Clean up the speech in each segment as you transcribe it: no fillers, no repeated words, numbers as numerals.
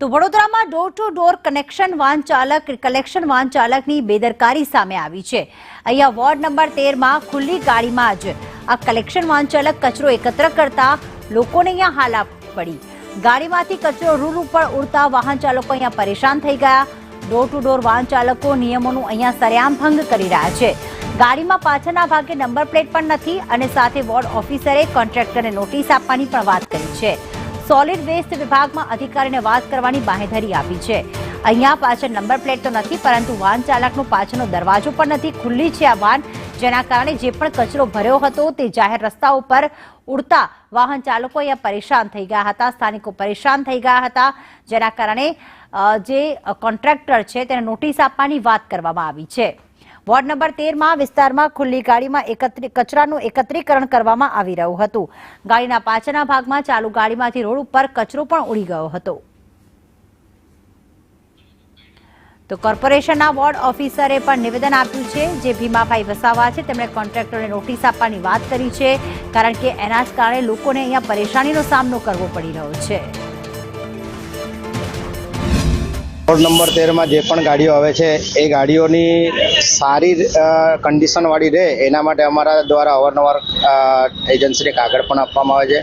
તો વડોદરામાં door to door collection વાહન ચાલકની બેદરકારી સામે આવી છે। અહીંયા વોર્ડ નંબર 13 માં ખુલ્લી ગાડીમાં જ આ કલેક્શન વાહન ચાલક કચરો એકત્ર કરતા લોકોને અહીંયા હાલા પડી। ગાડીમાંથી કચરો રૂલ ઉપર ઉડતા વાહન ચાલકો અહીંયા પરેશાન થઈ ગયા। ડોર ટુ ડોર વાહન ચાલકો નિયમોનું અહીંયા સરેઆમ ભંગ કરી રહ્યા છે। ગાડીમાં પાછળના ભાગે નંબર પ્લેટ પણ નથી અને સાથે વોર્ડ ઓફિસરે કોન્ટ્રાક્ટરને નોટિસ આપવાની પણ વાત કરી છે। સોલિડ વેસ્ટ વિભાગમાં અધિકારીને વાત કરવાની બાંહેધરી આપી છે। અહીંયા પાછળ નંબર પ્લેટ તો નથી, પરંતુ વાહન ચાલકનો પાછળનો દરવાજો પણ નથી। ખુલ્લી છે આ વાહન, જેના કારણે જે પણ કચરો ભર્યો હતો તે જાહેર રસ્તાઓ પર ઉડતા વાહન ચાલકો અહીંયા પરેશાન થઈ ગયા હતા। સ્થાનિકો પરેશાન થઈ ગયા હતા, જેના કારણે જે કોન્ટ્રાક્ટર છે તેને નોટિસ આપવાની વાત કરવામાં આવી છે। વોર્ડ નંબર 13 માં વિસ્તારમાં ખુલ્લી ગાડીમાં કચરાનું એકત્રીકરણ કરવામાં આવી રહ્યું હતું। ગાડીના પાછળના ભાગમાં ચાલુ ગાડીમાંથી રોડ ઉપર કચરો પણ ઉડી ગયો હતો। તો કોર્પોરેશનના વોર્ડ ઓફિસરે પણ નિવેદન આપ્યું છે, જે ભીમાભાઈ વસાવા છે તેમણે કોન્ટ્રાક્ટરને નોટિસ આપવાની વાત કરી છે, કારણ કે એના જ કારણે લોકોને અહીંયા પરેશાનીનો સામનો કરવો પડી રહ્યો છે। વોર્ડ નંબર 13 માં જે પણ ગાડીઓ આવે છે એ ગાડીઓની સારી કન્ડિશનવાળી રહે એના માટે અમારા દ્વારા અવારનવાર એજન્સીને કાગળ પણ આપવામાં આવે છે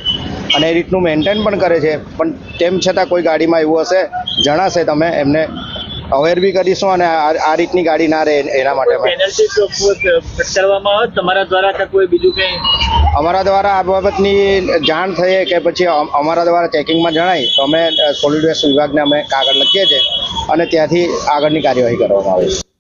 અને એ રીતનું મેન્ટેન પણ કરે છે। પણ તેમ છતાં કોઈ ગાડીમાં એવું હશે જણાશે તમે એમને અવેર બી કરીશું અને આ રીતની ગાડી ના રહે એના માટે તમારા દ્વારા કોઈ બીજું કંઈ અમારા દ્વારા આ બાબતની જાણ થઈ કે પછી અમારા દ્વારા ચેકિંગમાં જણાય તો અમે સોલિડ વેસ્ટ વિભાગને અમે કાગળ લખીએ છીએ અને ત્યાંથી આગળની કાર્યવાહી કરવામાં આવે છે।